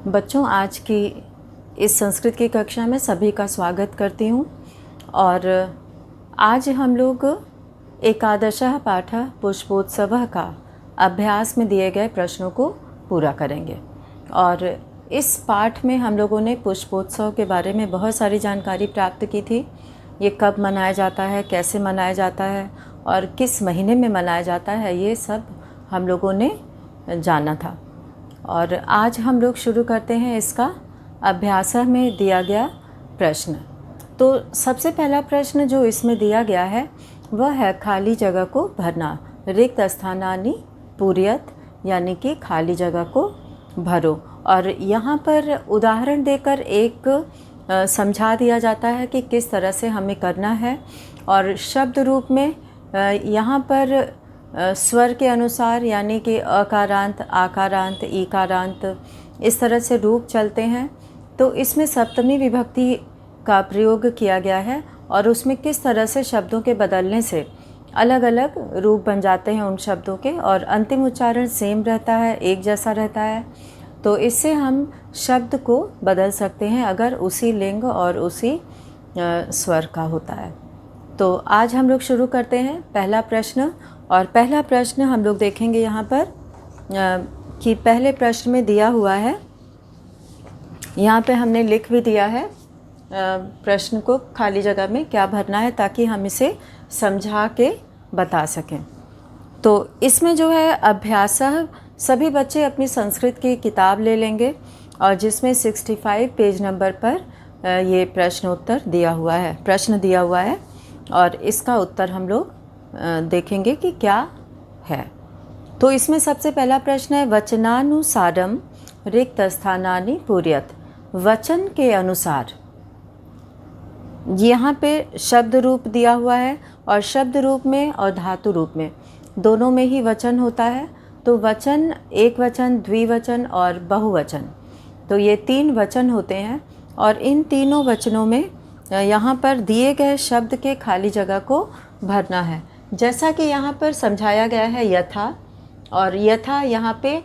बच्चों, आज की इस संस्कृत की कक्षा में सभी का स्वागत करती हूँ। और आज हम लोग एकादशः पाठः पुष्पोत्सवः का अभ्यास में दिए गए प्रश्नों को पूरा करेंगे। और इस पाठ में हम लोगों ने पुष्पोत्सव के बारे में बहुत सारी जानकारी प्राप्त की थी। ये कब मनाया जाता है, कैसे मनाया जाता है और किस महीने में मनाया जाता है, ये सब हम लोगों ने जाना था। और आज हम लोग शुरू करते हैं इसका अभ्यास में दिया गया प्रश्न। तो सबसे पहला प्रश्न जो इसमें दिया गया है वह है खाली जगह को भरना। रिक्त स्थानानि पूरयत, यानी कि खाली जगह को भरो। और यहाँ पर उदाहरण देकर एक समझा दिया जाता है कि किस तरह से हमें करना है। और शब्द रूप में यहाँ पर स्वर के अनुसार, यानी कि अकारांत, आकारांत, ईकारांत, इस तरह से रूप चलते हैं। तो इसमें सप्तमी विभक्ति का प्रयोग किया गया है और उसमें किस तरह से शब्दों के बदलने से अलग अलग रूप बन जाते हैं उन शब्दों के, और अंतिम उच्चारण सेम रहता है, एक जैसा रहता है। तो इससे हम शब्द को बदल सकते हैं अगर उसी लिंग और उसी स्वर का होता है। तो आज हम लोग शुरू करते हैं पहला प्रश्न। और पहला प्रश्न हम लोग देखेंगे यहाँ पर कि पहले प्रश्न में दिया हुआ है, यहाँ पे हमने लिख भी दिया है प्रश्न को खाली जगह में क्या भरना है, ताकि हम इसे समझा के बता सकें। तो इसमें जो है अभ्यास, सभी बच्चे अपनी संस्कृत की किताब ले लेंगे और जिसमें 65 पेज नंबर पर ये प्रश्न दिया हुआ है और इसका उत्तर हम लोग देखेंगे कि क्या है। तो इसमें सबसे पहला प्रश्न है वचनानुसारम रिक्त स्थानानि पूरयत। वचन के अनुसार, यहाँ पे शब्द रूप दिया हुआ है और शब्द रूप में और धातु रूप में दोनों में ही वचन होता है। तो वचन, एक वचन, द्विवचन और बहुवचन, तो ये 3 वचन होते हैं। और इन तीनों वचनों में यहाँ पर दिए गए शब्द के खाली जगह को भरना है। जैसा कि यहाँ पर समझाया गया है यथा, और यथा यहाँ पे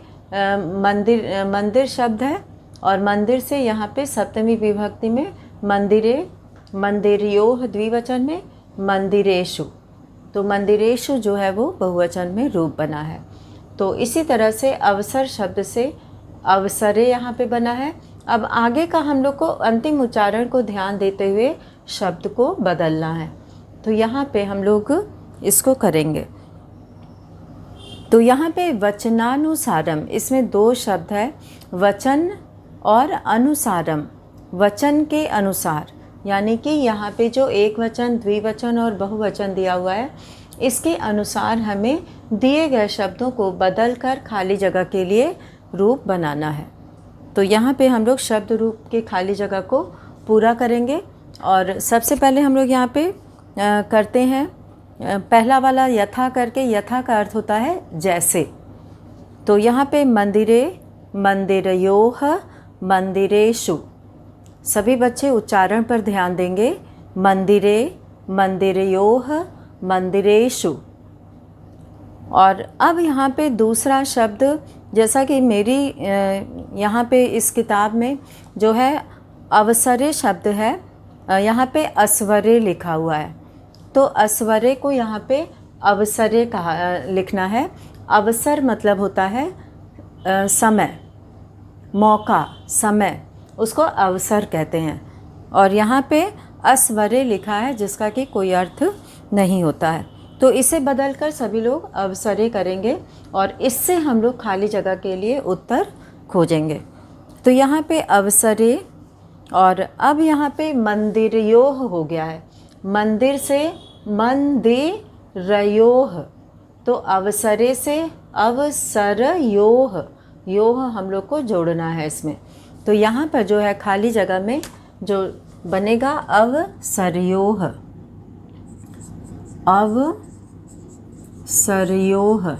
मंदिर शब्द है और मंदिर से यहाँ पे सप्तमी विभक्ति में मंदिरे, मंदिरयोः द्विवचन में मंदिरेषु, तो मंदिरेषु जो है वो बहुवचन में रूप बना है। तो इसी तरह से अवसर शब्द से अवसरे यहाँ पे बना है। अब आगे का हम लोग को अंतिम उच्चारण को ध्यान देते हुए शब्द को बदलना है। तो यहाँ पे हम लोग इसको करेंगे। तो यहाँ पे वचनानुसारम, इसमें 2 शब्द है, वचन और अनुसारम, वचन के अनुसार, यानी कि यहाँ पे जो एक वचन, द्विवचन और बहुवचन दिया हुआ है, इसके अनुसार हमें दिए गए शब्दों को बदलकर खाली जगह के लिए रूप बनाना है। तो यहाँ पे हम लोग शब्द रूप के खाली जगह को पूरा करेंगे। और सबसे पहले हम लोग यहाँ पे करते हैं पहला वाला यथा करके। यथा का अर्थ होता है जैसे। तो यहाँ पे मंदिरे, मंदिरयोः, मंदिरेषु, सभी बच्चे उच्चारण पर ध्यान देंगे। मंदिरे, मंदिरयोः, मंदिरेषु। और अब यहाँ पे दूसरा शब्द, जैसा कि मेरी यहाँ पे इस किताब में जो है अवसरे शब्द है, यहाँ पे अस्वरे लिखा हुआ है। तो अस्वरे को यहाँ पे अवसरे लिखना है। अवसर मतलब होता है समय, मौका, समय, उसको अवसर कहते हैं। और यहाँ पे अस्वरे लिखा है जिसका कि कोई अर्थ नहीं होता है। तो इसे बदलकर सभी लोग अवसरे करेंगे और इससे हम लोग खाली जगह के लिए उत्तर खोजेंगे। तो यहाँ पे अवसरे, और अब यहाँ पे मंदिरयोः हो गया है, मंदिर से मंदिरयोः, तो अवसरे से अवसरयोः, योः हम लोग को जोड़ना है इसमें। तो यहाँ पर जो है खाली जगह में जो बनेगा अवसरयोः, अवसरयोः,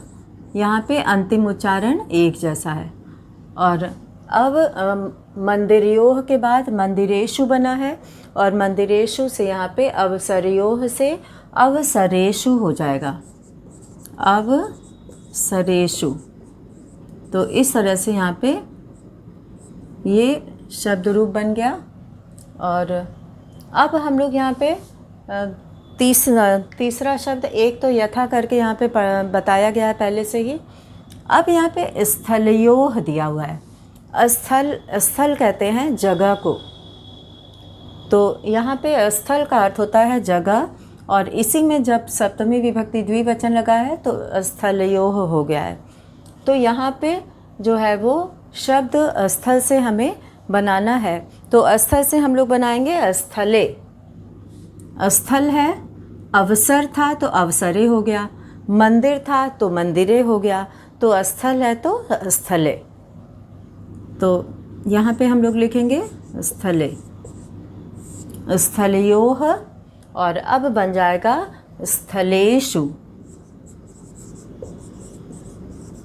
यहाँ पे अंतिम उच्चारण एक जैसा है। और अब मंदिरयोः के बाद मंदिरेषु बना है और मंदिरेषु से यहाँ पे अवसरयोः से अवसरेषु हो जाएगा, अवसरेषु। तो इस तरह से यहाँ पे ये शब्द रूप बन गया। और अब हम लोग यहाँ पे तीसरा शब्द, एक तो यथा करके यहाँ पे बताया गया है पहले से ही। अब यहाँ पे स्थलयोः दिया हुआ है। स्थल कहते हैं जगह को, तो यहाँ पे स्थल का अर्थ होता है जगह, और इसी में जब सप्तमी विभक्ति द्विवचन लगा है तो स्थलयोः हो गया है। तो यहाँ पे जो है वो शब्द स्थल से हमें बनाना है, तो स्थल से हम लोग बनाएंगे स्थले। स्थल है, अवसर था तो अवसरे हो गया, मंदिर था तो मंदिरे हो गया, तो स्थल है तो स्थले। तो यहाँ पे हम लोग लिखेंगे स्थले, स्थलयोः, और अब बन जाएगा स्थलेषु।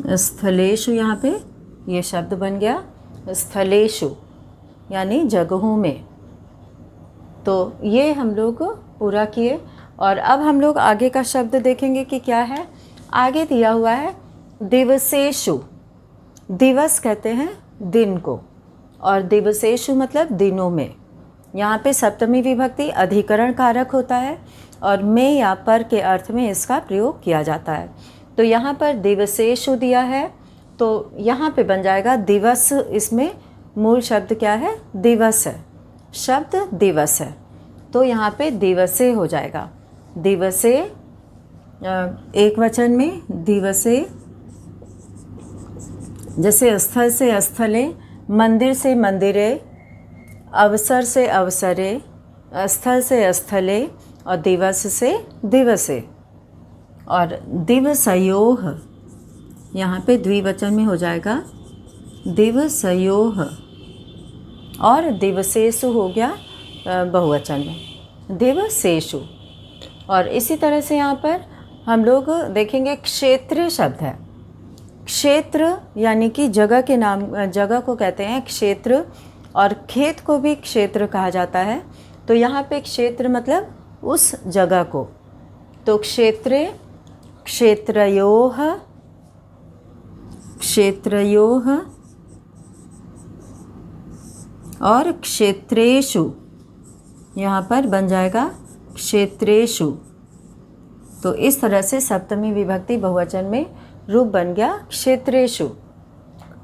स्थलेषु यहाँ पे ये शब्द बन गया, स्थलेषु यानी जगहों में। तो ये हम लोग पूरा किए, और अब हम लोग आगे का शब्द देखेंगे कि क्या है। आगे दिया हुआ है दिवसेषु। दिवस कहते हैं दिन को, और दिवसेषु मतलब दिनों में। यहाँ पे सप्तमी विभक्ति अधिकरण कारक होता है, और में या पर के अर्थ में इसका प्रयोग किया जाता है। तो यहाँ पर दिवसेषु दिया है, तो यहाँ पे बन जाएगा दिवस। इसमें मूल शब्द क्या है? दिवस है, शब्द दिवस है, तो यहाँ पे दिवसे हो जाएगा। दिवसे एक वचन में, दिवसे जैसे स्थल से स्थले, मंदिर से मंदिरे, अवसर से अवसरे, स्थल से स्थले, और दिवस से दिवसे। और दिवसयोः यहाँ पे द्विवचन में हो जाएगा दिवसयोः, और दिवसेषु हो गया बहुवचन में, दिवसेषु। और इसी तरह से यहाँ पर हम लोग देखेंगे क्षेत्र शब्द है। क्षेत्र यानी कि जगह के नाम, जगह को कहते हैं क्षेत्र, और खेत को भी क्षेत्र कहा जाता है। तो यहाँ पे क्षेत्र मतलब उस जगह को, तो क्षेत्रे, क्षेत्रयोः, क्षेत्रयोः, और क्षेत्रेषु यहाँ पर बन जाएगा क्षेत्रेषु। तो इस तरह से सप्तमी विभक्ति बहुवचन में रूप बन गया क्षेत्रेषु।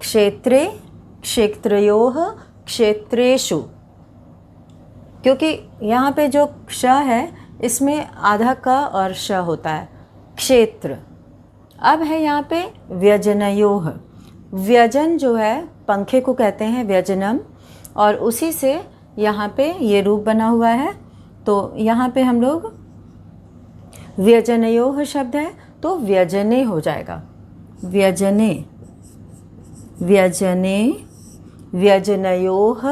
क्षेत्रे, क्षेत्रयोः, क्षेत्रेषु। क्योंकि यहाँ पे जो क्ष है इसमें आधा क और श होता है, क्षेत्र। अब है यहाँ पे व्यजनयोः। व्यजन जो है पंखे को कहते हैं व्यजनम, और उसी से यहाँ पे ये रूप बना हुआ है। तो यहाँ पे हम लोग व्यजनयोः शब्द है तो व्यजने हो जाएगा, व्यजने, व्यजने, व्यजनयोः,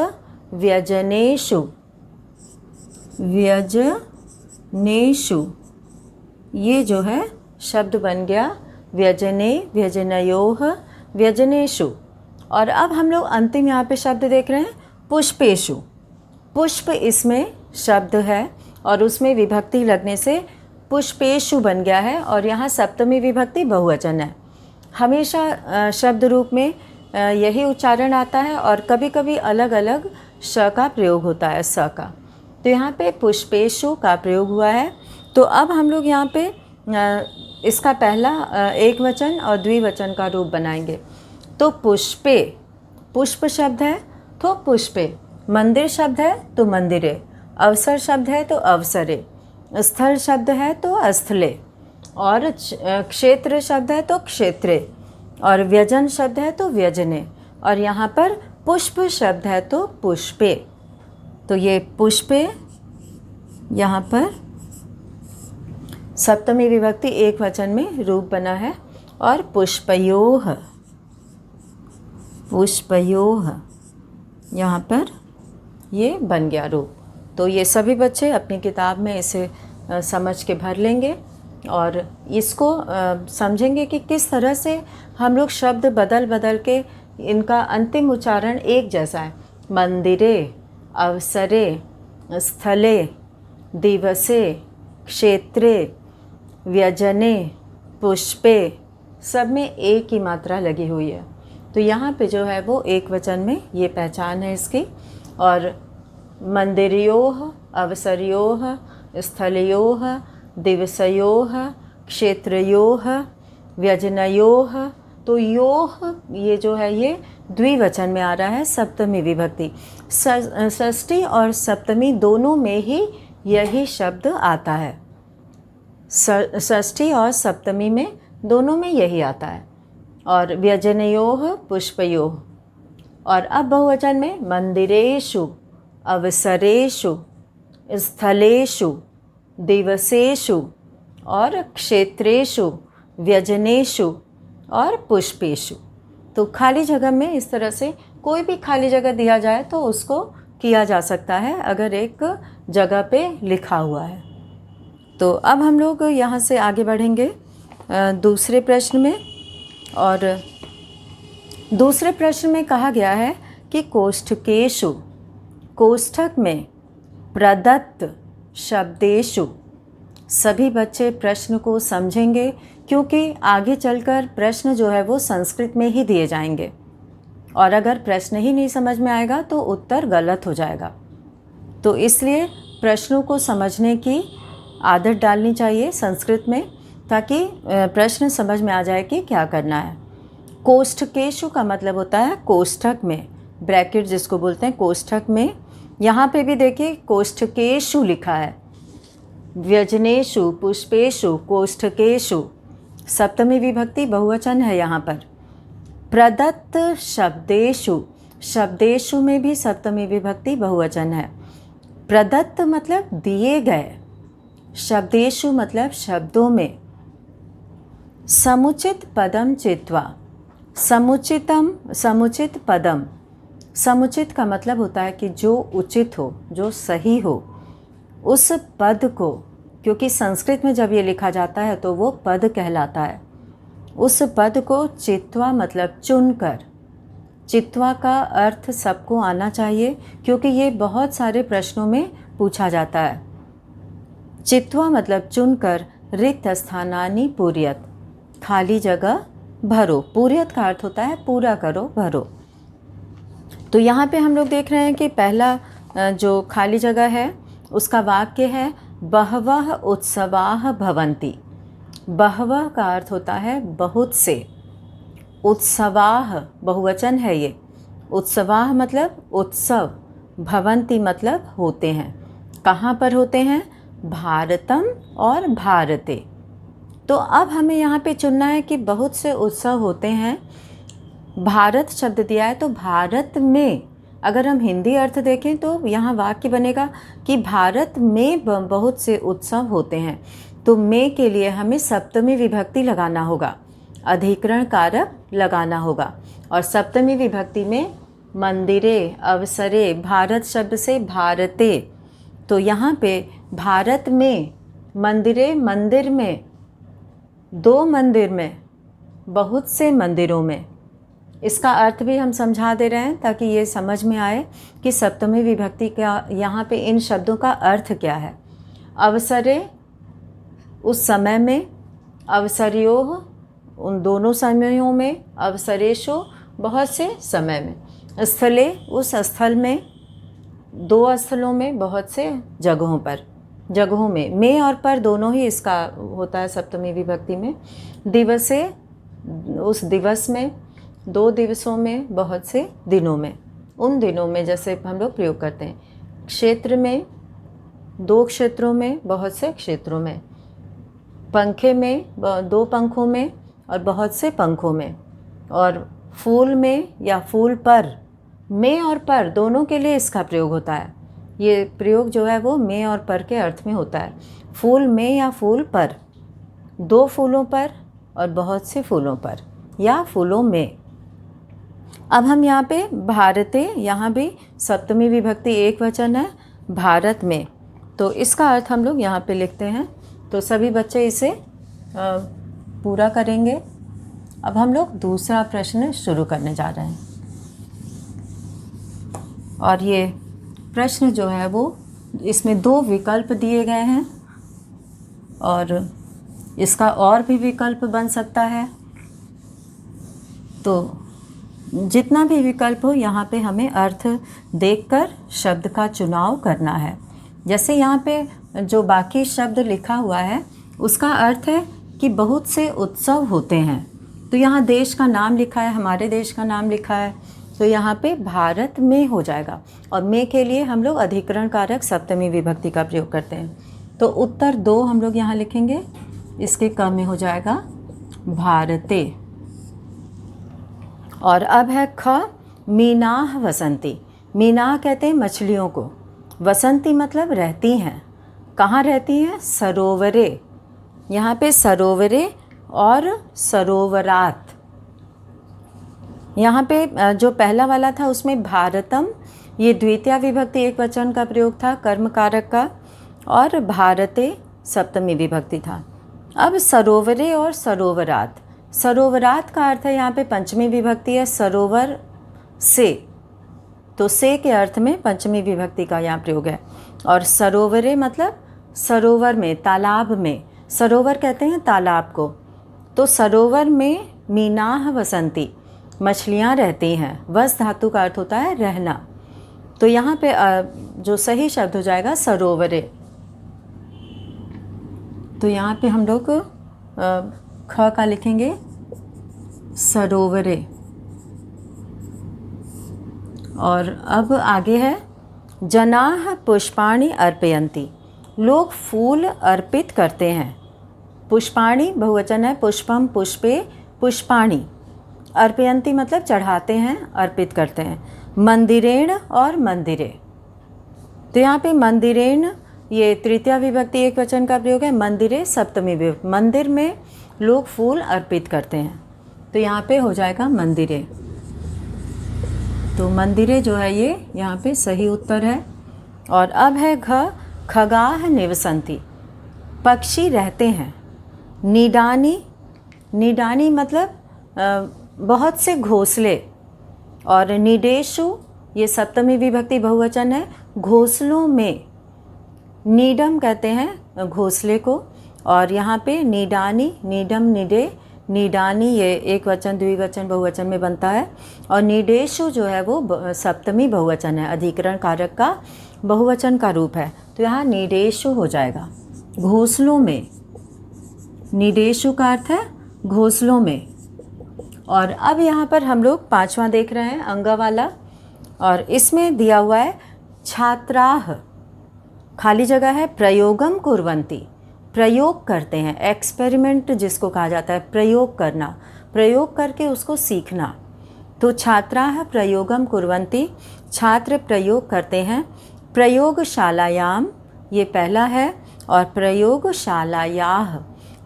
व्यजनेषु, व्यजनेषु। ये जो है शब्द बन गया व्यजने, व्यजनयोः, व्यजनेषु। और अब हम लोग अंतिम यहाँ पे शब्द देख रहे हैं पुष्पेषु। पुष्प इसमें शब्द है, और उसमें विभक्ति लगने से पुष्पेषु बन गया है, और यहाँ सप्तमी विभक्ति बहुवचन है। हमेशा शब्द रूप में यही उच्चारण आता है, और कभी कभी अलग अलग श का प्रयोग होता है, स का। तो यहाँ पे पुष्पेषु का प्रयोग हुआ है। तो अब हम लोग यहाँ पे इसका पहला एक वचन और द्विवचन का रूप बनाएंगे। तो पुष्पे, पुष्प शब्द है तो पुष्पे, मंदिर शब्द है तो मंदिरे, अवसर शब्द है तो अवसरे, स्थल शब्द है तो स्थले, और क्षेत्र शब्द है तो क्षेत्रे, और व्यजन शब्द है तो व्यजने, और यहाँ पर पुष्प शब्द है तो पुष्पे। तो ये पुष्पे यहाँ पर सप्तमी विभक्ति एक वचन में रूप बना है। और पुष्पयोः, पुष्पयोः यहाँ पर ये बन गया रूप। तो ये सभी बच्चे अपनी किताब में इसे समझ के भर लेंगे, और इसको समझेंगे कि किस तरह से हम लोग शब्द बदल बदल के इनका अंतिम उच्चारण एक जैसा है। मंदिरे, अवसरे, स्थले, दिवसे, क्षेत्रे, व्यजने, पुष्पे, सब में एक ही मात्रा लगी हुई है। तो यहाँ पे जो है वो एक वचन में ये पहचान है इसकी। और मंदिरयोः, अवसरयोः, स्थलयोः, दिवसयोः, क्षेत्रयोः, व्यजनयोः। तो योः ये जो है ये द्विवचन में आ रहा है, सप्तमी विभक्ति। षष्ठी और सप्तमी दोनों में ही यही शब्द आता है। षष्ठी और सप्तमी में दोनों में यही आता है। और व्यजनयोः, पुष्पयोः। और अब बहुवचन में मंदिरेषु, अवसरेषु, स्थलेषु, दिवसेषु और क्षेत्रेषु, व्यजनेषु और पुष्पेषु। तो खाली जगह में इस तरह से कोई भी खाली जगह दिया जाए तो उसको किया जा सकता है अगर एक जगह पे लिखा हुआ है। तो अब हम लोग यहाँ से आगे बढ़ेंगे दूसरे प्रश्न में। और दूसरे प्रश्न में कहा गया है कि कोष्ठकेषु, कोष्ठक में प्रदत्त शब्देषु। सभी बच्चे प्रश्न को समझेंगे क्योंकि आगे चलकर प्रश्न जो है वो संस्कृत में ही दिए जाएंगे, और अगर प्रश्न ही नहीं समझ में आएगा तो उत्तर गलत हो जाएगा। तो इसलिए प्रश्नों को समझने की आदत डालनी चाहिए संस्कृत में, ताकि प्रश्न समझ में आ जाए कि क्या करना है। कोष्ठकेषु का मतलब होता है कोष्ठक में, ब्रैकेट जिसको बोलते हैं कोष्ठक में। यहाँ पे भी देखिए कोष्ठकेषु लिखा है, व्यजनेषु, पुष्पेषु, कोष्ठकेषु। सप्तमी विभक्ति बहुवचन है यहाँ पर। प्रदत्त शब्देषु, शब्देषु में भी सप्तमी विभक्ति बहुवचन है। प्रदत्त मतलब दिए गए, शब्देषु मतलब शब्दों में। समुचित पदम चित्वा, समुचितम, समुचित पदम। समुचित का मतलब होता है कि जो उचित हो, जो सही हो, उस पद को, क्योंकि संस्कृत में जब ये लिखा जाता है तो वो पद कहलाता है, उस पद को चित्वा मतलब चुनकर। चित्वा का अर्थ सबको आना चाहिए क्योंकि ये बहुत सारे प्रश्नों में पूछा जाता है। चित्वा मतलब चुनकर, रिक्त स्थानानि पूर्यत, खाली जगह भरो। पूर्यत का अर्थ होता है पूरा करो, भरो। तो यहाँ पे हम लोग देख रहे हैं कि पहला जो खाली जगह है उसका वाक्य है बहवः उत्सवाः भवन्ति। बहवः का अर्थ होता है बहुत से, उत्सवाः बहुवचन है ये। उत्सवाः मतलब उत्सव, भवन्ति मतलब होते हैं। कहाँ पर होते हैं? भारतम और भारते। तो अब हमें यहाँ पे चुनना है कि बहुत से उत्सव होते हैं। भारत शब्द दिया है तो भारत में, अगर हम हिंदी अर्थ देखें तो यहाँ वाक्य बनेगा कि भारत में बहुत से उत्सव होते हैं। तो में के लिए हमें सप्तमी विभक्ति लगाना होगा, अधिकरण कारक लगाना होगा। और सप्तमी विभक्ति में मंदिरे, अवसरे, भारत शब्द से भारते। तो यहाँ पे भारत में, मंदिरे मंदिर में, दो मंदिर में, बहुत से मंदिरों में। इसका अर्थ भी हम समझा दे रहे हैं ताकि ये समझ में आए कि सप्तमी विभक्ति का यहाँ पे इन शब्दों का अर्थ क्या है। अवसरे उस समय में, अवसरयोः उन दोनों समयों में, अवसरेषु बहुत से समय में, स्थले उस स्थल में, दो स्थलों में, बहुत से जगहों पर, जगहों में और पर दोनों ही इसका होता है सप्तमी विभक्ति में। दिवसे उस दिवस में, दो दिवसों में, बहुत से दिनों में, उन दिनों में जैसे हम लोग प्रयोग करते हैं। क्षेत्र में, दो क्षेत्रों में, बहुत से क्षेत्रों में। पंखे में, दो पंखों में और बहुत से पंखों में। और फूल में या फूल पर, में और पर दोनों के लिए इसका प्रयोग होता है। ये प्रयोग जो है वो में और पर के अर्थ में होता है। फूल में या फूल पर, दो फूलों पर और बहुत से फूलों पर या फूलों में। अब हम यहाँ पे भारते, यहाँ भी सप्तमी विभक्ति एक वचन है, भारत में। तो इसका अर्थ हम लोग यहाँ पे लिखते हैं। तो सभी बच्चे इसे पूरा करेंगे। अब हम लोग दूसरा प्रश्न शुरू करने जा रहे हैं। और ये प्रश्न जो है वो, इसमें दो विकल्प दिए गए हैं और इसका और भी विकल्प बन सकता है। तो जितना भी विकल्प हो यहाँ पे हमें अर्थ देखकर शब्द का चुनाव करना है। जैसे यहाँ पे जो बाकी शब्द लिखा हुआ है उसका अर्थ है कि बहुत से उत्सव होते हैं, तो यहाँ देश का नाम लिखा है, हमारे देश का नाम लिखा है, तो यहाँ पे भारत में हो जाएगा। और में के लिए हम लोग अधिकरण कारक सप्तमी विभक्ति का प्रयोग करते हैं। तो उत्तर 2 हम लोग यहाँ लिखेंगे, इसके क में हो जाएगा भारते। और अब है ख, मीनाह वसंती। मीनाह कहते हैं मछलियों को, वसंती मतलब रहती हैं। कहाँ रहती हैं? सरोवरे। यहाँ पे सरोवरे और सरोवरात। यहाँ पे जो पहला वाला था उसमें भारतम, ये द्वितीय विभक्ति एक वचन का प्रयोग था कर्म कारक का, और भारते सप्तमी विभक्ति था। अब सरोवरे और सरोवरात। सरोवरात का अर्थ है यहाँ पे पंचमी विभक्ति है, सरोवर से, तो से के अर्थ में पंचमी विभक्ति का यहाँ प्रयोग है। और सरोवरे मतलब सरोवर में, तालाब में। सरोवर कहते हैं तालाब को। तो सरोवर में मीनाह वसंती, मछलियाँ रहती हैं। वस धातु का अर्थ होता है रहना, तो यहाँ पे जो सही शब्द हो जाएगा सरोवरे। तो यहाँ पे हम लोग ख का लिखेंगे सरोवरे। और अब आगे है जनाः पुष्पाणि अर्पयन्ति। लोग फूल अर्पित करते हैं। पुष्पाणि बहुवचन है, पुष्पम पुष्पे पुष्पाणि। अर्पयन्ति मतलब चढ़ाते हैं, अर्पित करते हैं। मंदिरेण और मंदिरे, तो यहाँ पे मंदिरेण ये तृतीय विभक्ति एक वचन का प्रयोग है, मंदिरे सप्तमी विभक्ति। मंदिर में लोग फूल अर्पित करते हैं, तो यहाँ पे हो जाएगा मंदिरे। तो मंदिरे जो है ये यहाँ पे सही उत्तर है। और अब है घ, खगाः निवसन्ति। पक्षी रहते हैं। नीडानी, नीडानी मतलब बहुत से घोंसले। और नीडेशु ये सप्तमी विभक्ति बहुवचन है, घोंसलों में। नीडम कहते हैं घोंसले को। और यहाँ पे नीडानी, नीडम, निडे, नीडानी ये एक वचन द्विवचन बहुवचन में बनता है। और नीडेशु जो है वो सप्तमी बहुवचन है, अधिकरण कारक का बहुवचन का रूप है, तो यहाँ नीडेशु हो जाएगा, घोंसलों में। नीडेशु का अर्थ है घोंसलों में। और अब यहाँ पर हम लोग 5वां देख रहे हैं अंग वाला, और इसमें दिया हुआ है छात्राः, खाली जगह है, प्रयोगम कुर्वन्ति। प्रयोग करते हैं, एक्सपेरिमेंट जिसको कहा जाता है, प्रयोग करना, प्रयोग करके उसको सीखना। तो छात्राः प्रयोगम कुर्वन्ति, छात्र प्रयोग करते हैं। प्रयोगशालायाम ये पहला है, और प्रयोगशालायाः,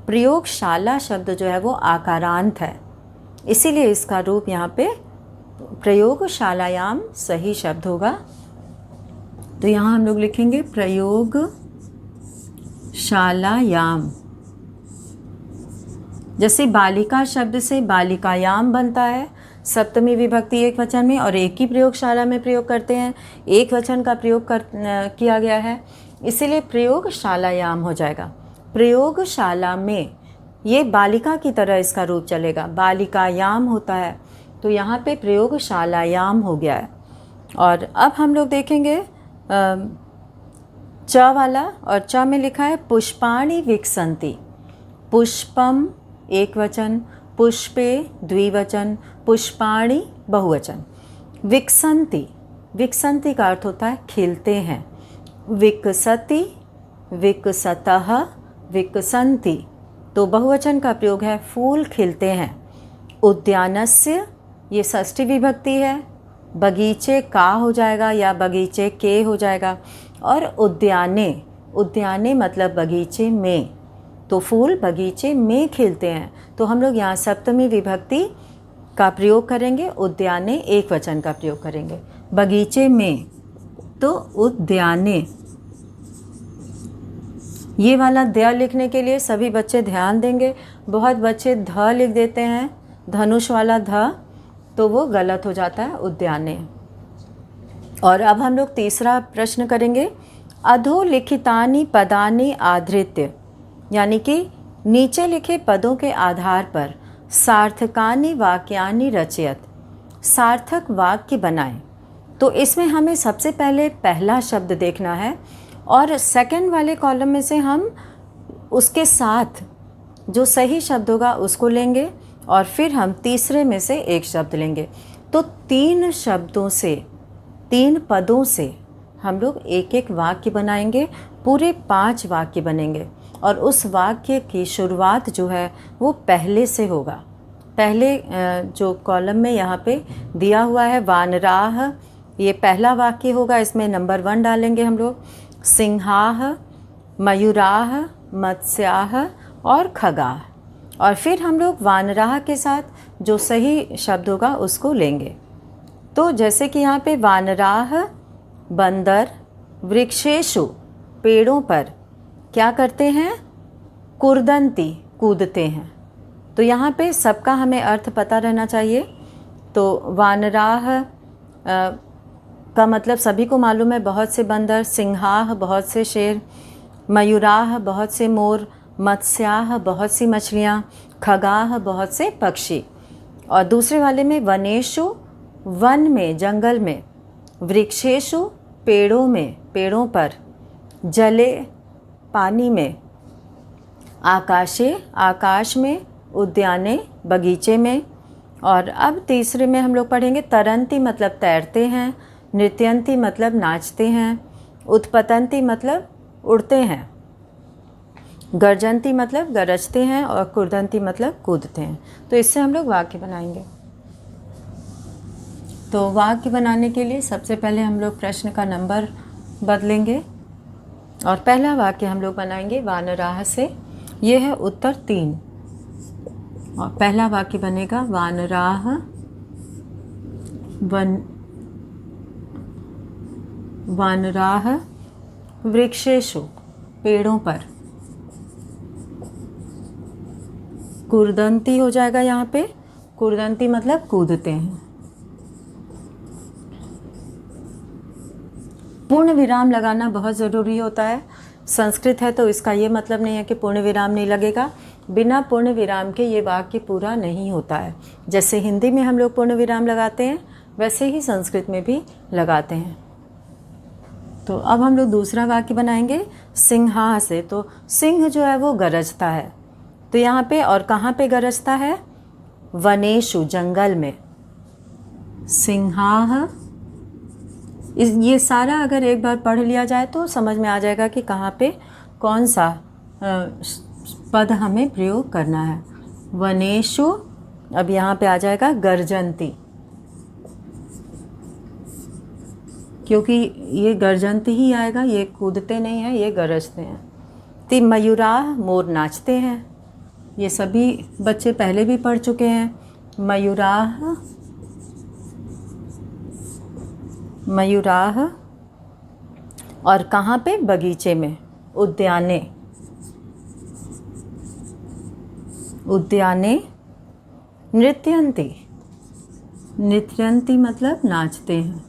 प्रयोगशाला शब्द जो है वो आकारांत है, इसीलिए इसका रूप यहाँ पे प्रयोगशालायाम सही शब्द होगा। तो यहाँ हम लोग लिखेंगे प्रयोगशालायाम। जैसे बालिका शब्द से बालिकायाम बनता है, सप्तमी विभक्ति एक वचन में, और एक ही प्रयोगशाला में प्रयोग करते हैं, एक वचन का प्रयोग किया गया है, इसीलिए प्रयोगशालायाम हो जाएगा। प्रयोगशाला में ये बालिका की तरह इसका रूप चलेगा, बालिकायाम होता है, तो यहाँ पे प्रयोगशालायाम हो गया है। और अब हम लोग देखेंगे च वाला, और च में लिखा है पुष्पाणि विकसन्ति। पुष्पम एक वचन, पुष्पे द्विवचन, पुष्पाणि बहुवचन। विकसन्ति, विकसन्ति का अर्थ होता है खिलते हैं। विकसति, विकसतः, विकसन्ति, तो बहुवचन का प्रयोग है, फूल खिलते हैं। उद्यानस्य ये षष्ठी विभक्ति है, बगीचे का हो जाएगा या बगीचे के हो जाएगा। और उद्याने, उद्याने मतलब बगीचे में, तो फूल बगीचे में खिलते हैं, तो हम लोग यहाँ सप्तमी विभक्ति का प्रयोग करेंगे, उद्याने एक वचन का प्रयोग करेंगे। बगीचे में तो उद्याने। ये वाला द लिखने के लिए सभी बच्चे ध्यान देंगे। बहुत बच्चे ध लिख देते हैं, धनुष वाला ध, तो वो गलत हो जाता है, उद्याने। और अब हम लोग तीसरा प्रश्न करेंगे। अधोलिखितानि पदानि आधृत्य, यानी कि नीचे लिखे पदों के आधार पर सार्थकानि वाक्यानि रचयत। सार्थक वाक्य बनाएं। तो इसमें हमें सबसे पहले पहला शब्द देखना है और सेकंड वाले कॉलम में से हम उसके साथ जो सही शब्द होगा उसको लेंगे और फिर हम तीसरे में से एक शब्द लेंगे। तो 3 शब्दों से, 3 पदों से हम लोग एक एक वाक्य बनाएंगे, पूरे 5 वाक्य बनेंगे और उस वाक्य की शुरुआत जो है वो पहले से होगा। पहले जो कॉलम में यहाँ पे दिया हुआ है वानराह, ये पहला वाक्य होगा, इसमें नंबर 1 डालेंगे हम लोग। सिंहाः, मयूराः, मत्स्याः और खगाः, और फिर हम लोग वानराह के साथ जो सही शब्द होगा उसको लेंगे। तो जैसे कि यहाँ पे वानराह बंदर वृक्षेषु पेड़ों पर क्या करते हैं, कुर्दन्ति कूदते हैं। तो यहाँ पे सबका हमें अर्थ पता रहना चाहिए। तो वानराह का मतलब सभी को मालूम है, बहुत से बंदर, सिंहाः बहुत से शेर, मयूराः बहुत से मोर, मत्स्याः बहुत सी मछलियाँ, खगाः बहुत से पक्षी। और दूसरे वाले में वनेषु वन में, जंगल में, वृक्षेषु पेड़ों में, पेड़ों पर, जले पानी में, आकाशे आकाश में, उद्याने बगीचे में। और अब तीसरे में हम लोग पढ़ेंगे तरंती मतलब तैरते हैं, नृत्यंती मतलब नाचते हैं, उत्पतंती मतलब उड़ते हैं, गर्जंती मतलब गरजते हैं और कुर्दंती मतलब कूदते हैं। तो इससे हम लोग वाक्य बनाएंगे। तो वाक्य बनाने के लिए सबसे पहले हम लोग प्रश्न का नंबर बदलेंगे और पहला वाक्य हम लोग बनाएंगे वानराह से। ये है उत्तर 3 और पहला वाक्य बनेगा वानराह वानराह वृक्षेषु पेड़ों पर, कुर्दंती हो जाएगा यहाँ पे, कुर्दंती मतलब कूदते हैं। पूर्ण विराम लगाना बहुत ज़रूरी होता है। संस्कृत है तो इसका ये मतलब नहीं है कि पूर्ण विराम नहीं लगेगा। बिना पूर्ण विराम के ये वाक्य पूरा नहीं होता है। जैसे हिंदी में हम लोग पूर्ण विराम लगाते हैं वैसे ही संस्कृत में भी लगाते हैं। तो अब हम लोग दूसरा वाक्य बनाएंगे सिंहा से। तो सिंह जो है वो गरजता है। तो यहाँ पे और कहाँ पे गरजता है, वनेषु जंगल में। सिंहाः, ये सारा अगर एक बार पढ़ लिया जाए तो समझ में आ जाएगा कि कहाँ पे कौन सा पद हमें प्रयोग करना है। वनेषु, अब यहाँ पे आ जाएगा गर्जंती, क्योंकि ये गर्जंती ही आएगा, ये कूदते नहीं हैं, ये गरजते हैं। ती मयूराः, मोर नाचते हैं। ये सभी बच्चे पहले भी पढ़ चुके हैं। मयूराः, मयूराः, और कहाँ पे, बगीचे में। उद्याने, उद्याने नृत्यंती, नृत्यंती मतलब नाचते हैं।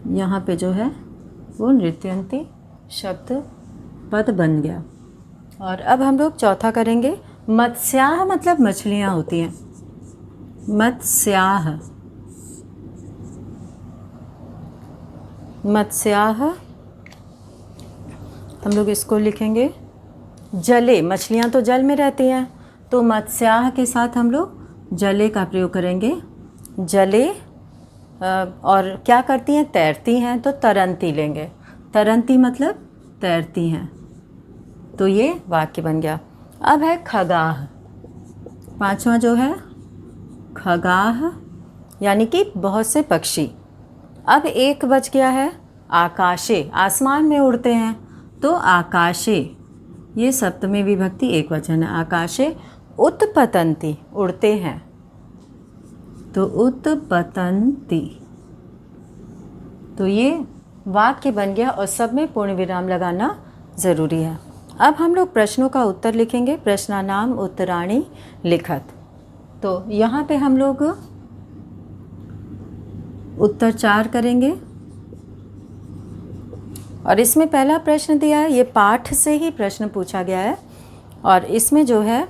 यहाँ पे जो है वो नृत्यंती शब्द पद बन गया। और अब हम लोग चौथा करेंगे मत्स्याः मतलब मछलियाँ होती हैं। मत्स्याः, मत्स्याः हम लोग इसको लिखेंगे जले, मछलियाँ तो जल में रहती हैं तो मत्स्याः के साथ हम लोग जले का प्रयोग करेंगे। जले, और क्या करती हैं, तैरती हैं, तो तरंती लेंगे। तरंती मतलब तैरती हैं। तो ये वाक्य बन गया। अब है खगाः, पांचवा जो है खगाः यानी कि बहुत से पक्षी। अब एक बच गया है आकाशे, आसमान में उड़ते हैं, तो आकाशे, ये सप्तमी विभक्ति एक वचन है। आकाशे उत्पतंती, उड़ते हैं, तो उत्पतंती। तो ये वाक्य बन गया और सब में पूर्ण विराम लगाना ज़रूरी है। अब हम लोग प्रश्नों का उत्तर लिखेंगे। प्रश्नानाम उत्तराणि लिखत। तो यहाँ पे हम लोग उत्तर 4 करेंगे और इसमें पहला प्रश्न दिया है, ये पाठ से ही प्रश्न पूछा गया है और इसमें जो है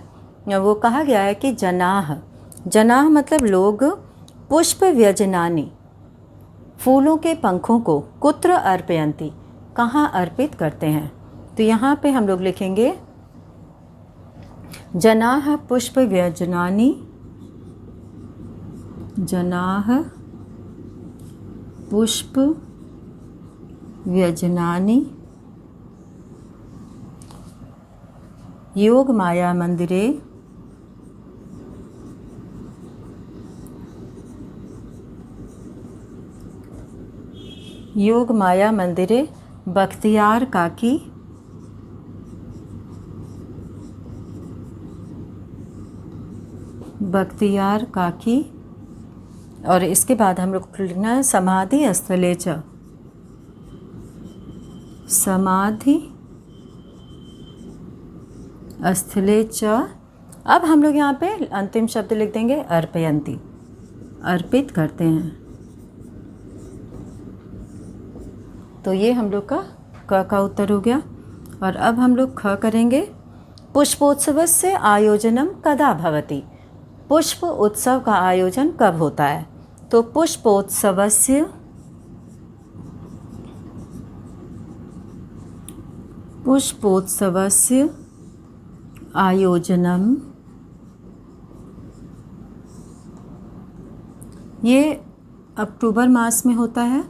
वो कहा गया है कि जनाः, जनाः मतलब लोग, पुष्प व्यजनानि फूलों के पंखों को, कुत्र अर्पयन्ति कहाँ अर्पित करते हैं। तो यहाँ पे हम लोग लिखेंगे जनाः पुष्प व्यजनानि, जनाः पुष्प व्यजनानि योग माया मंदिरे योग माया मंदिरे बख्तियार काकी बख्तियार काकी। और इसके बाद हम लोग लिखना है समाधि स्थले च, समाधि स्थले च। अब हम लोग यहाँ पे अंतिम शब्द लिख देंगे अर्पयन्ति, अर्पित करते हैं। तो ये हम लोग का क का उत्तर हो गया। और अब हम लोग ख करेंगे। पुष्पोत्सवस्य आयोजनम कदा भवति, पुष्प उत्सव का आयोजन कब होता है। तो पुष्पोत्सवस्य आयोजनम, ये अक्टूबर मास में होता है।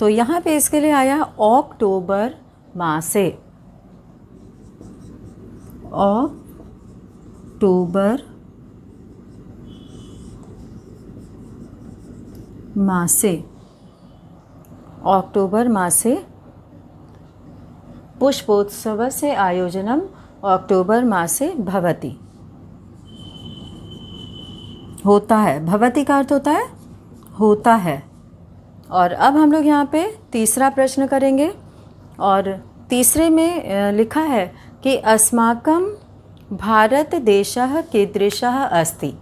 तो यहाँ पे इसके लिए आया अक्टूबर मासे, अक्टूबर मासे, अक्टूबर मासे पुष्पोत्सवस्य आयोजनम अक्टूबर मासे भवति, होता है। भवति का अर्थ होता है होता है। और अब हम लोग यहाँ पे तीसरा प्रश्न करेंगे। और तीसरे में लिखा है कि अस्माकं भारत देशः कीदृशः अस्ति।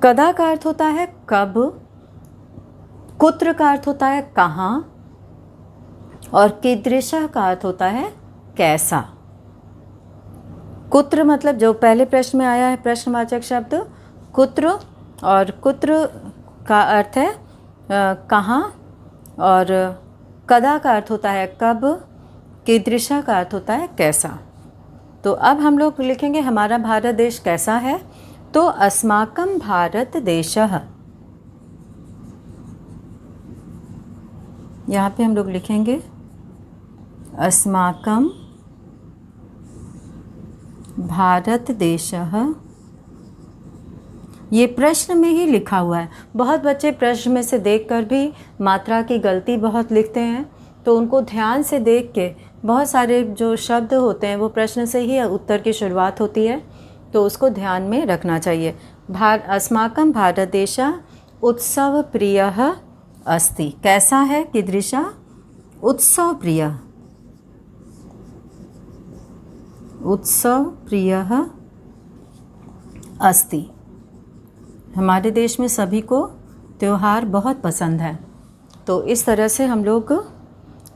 कदा का अर्थ होता है कब, कुत्र का अर्थ होता है कहाँ, और कीदृशः का अर्थ होता है कैसा। कुत्र मतलब जो पहले प्रश्न में आया है प्रश्नवाचक शब्द कुत्र, और कुत्र का अर्थ है कहाँ, और कदा का अर्थ होता है कब, कीदृशः का अर्थ होता है कैसा। तो अब हम लोग लिखेंगे हमारा भारत देश कैसा है। तो अस्माकं भारत देशः, यहाँ पे हम लोग लिखेंगे अस्माकं भारत देशः। ये प्रश्न में ही लिखा हुआ है। बहुत बच्चे प्रश्न में से देखकर भी मात्रा की गलती बहुत लिखते हैं, तो उनको ध्यान से देख के बहुत सारे जो शब्द होते हैं वो प्रश्न से ही उत्तर की शुरुआत होती है, तो उसको ध्यान में रखना चाहिए। अस्माकं भारत देशः उत्सव प्रियः अस्ति, कैसा है, कीदृशः, उत्सव प्रियः, उत्सव प्रियः अस्ति। हमारे देश में सभी को त्यौहार बहुत पसंद है। तो इस तरह से हम लोग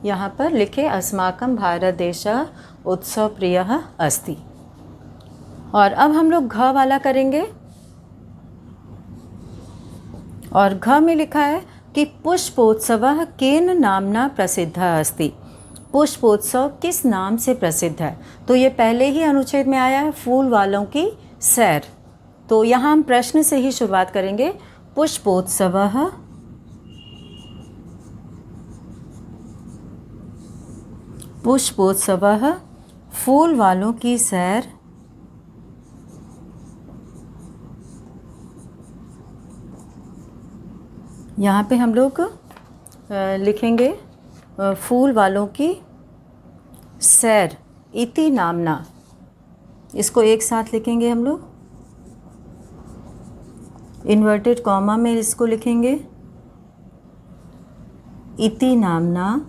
यहाँ पर लिखे अस्माकं भारत देशः उत्सव प्रियः अस्ति। और अब हम लोग घ वाला करेंगे। और घ में लिखा है कि पुष्पोत्सवः केन नाम्ना प्रसिद्धः अस्ति। पुष्पोत्सव किस नाम से प्रसिद्ध है। तो ये पहले ही अनुच्छेद में आया है, फूल वालों की सैर। तो यहाँ हम प्रश्न से ही शुरुआत करेंगे। पुष्पोत्सवः फूल वालों की सैर यहाँ पे हम लोग लिखेंगे फूल वालों की सैर इति नामना। इसको एक साथ लिखेंगे हम लोग, इन्वर्टेड कॉमा में इसको लिखेंगे इति नामना।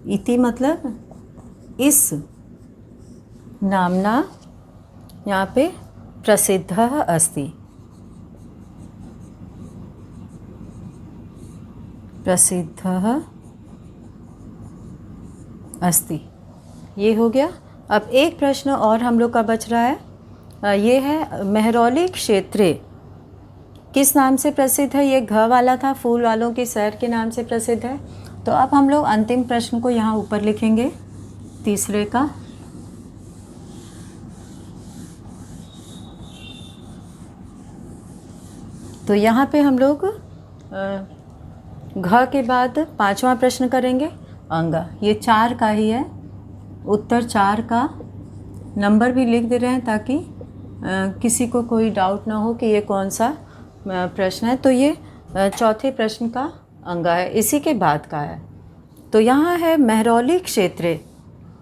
इति मतलब इस, नामना यहाँ पे प्रसिद्धः अस्ति, प्रसिद्धः अस्ति। ये हो गया। अब एक प्रश्न और हम लोग का बच रहा है ये है महरौली क्षेत्र किस नाम से प्रसिद्ध है? ये घ वाला था, फूल वालों की सैर के नाम से प्रसिद्ध है। तो अब हम लोग अंतिम प्रश्न को यहाँ ऊपर लिखेंगे, तीसरे का। तो यहाँ पे हम लोग घ के बाद 5वां प्रश्न करेंगे, अंग। ये 4 का ही है, उत्तर 4 का। नंबर भी लिख दे रहे हैं ताकि किसी को कोई डाउट ना हो कि ये कौन सा प्रश्न है। तो ये चौथे प्रश्न का अंग है, इसी के बाद का है। तो यहाँ है महरौली क्षेत्र।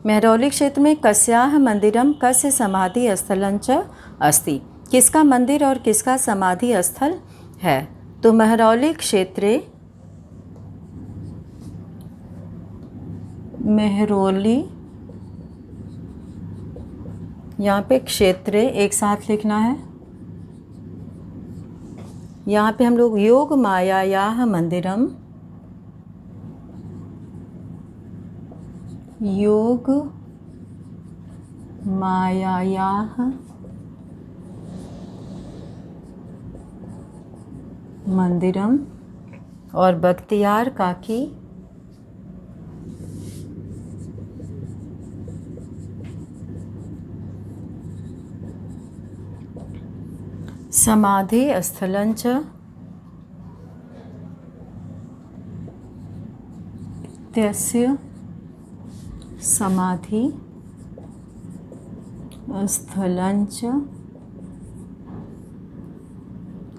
महरौली क्षेत्र में कस्याः मंदिरम कस्य समाधि स्थलंच अस्ति। किसका मंदिर और किसका समाधि स्थल है? तो महरौली क्षेत्र, महरौली, यहाँ पे क्षेत्र एक साथ लिखना है। यहाँ पे हम लोग योग मायायाः मंदिरम, योग मायायाः मंदिरम, और बख्तियार काकी समाधि स्थलंच तस्य समाधि स्थलंच,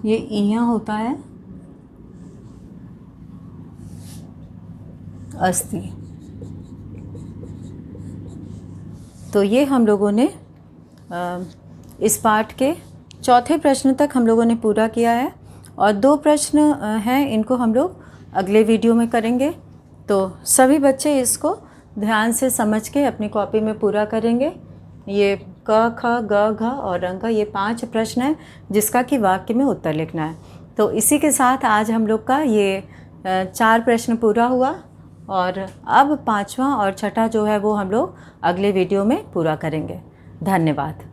ये यहाँ होता है अस्ति। तो ये हम लोगों ने इस पाठ के चौथे प्रश्न तक हम लोगों ने पूरा किया है, और 2 प्रश्न हैं, इनको हम लोग अगले वीडियो में करेंगे। तो सभी बच्चे इसको ध्यान से समझ के अपनी कॉपी में पूरा करेंगे। ये क, ख, ग, घ और अंग, ये 5 प्रश्न हैं जिसका कि वाक्य में उत्तर लिखना है। तो इसी के साथ आज हम लोग का ये 4 प्रश्न पूरा हुआ, और अब 5वां और 6ठा जो है वो हम लोग अगले वीडियो में पूरा करेंगे। धन्यवाद।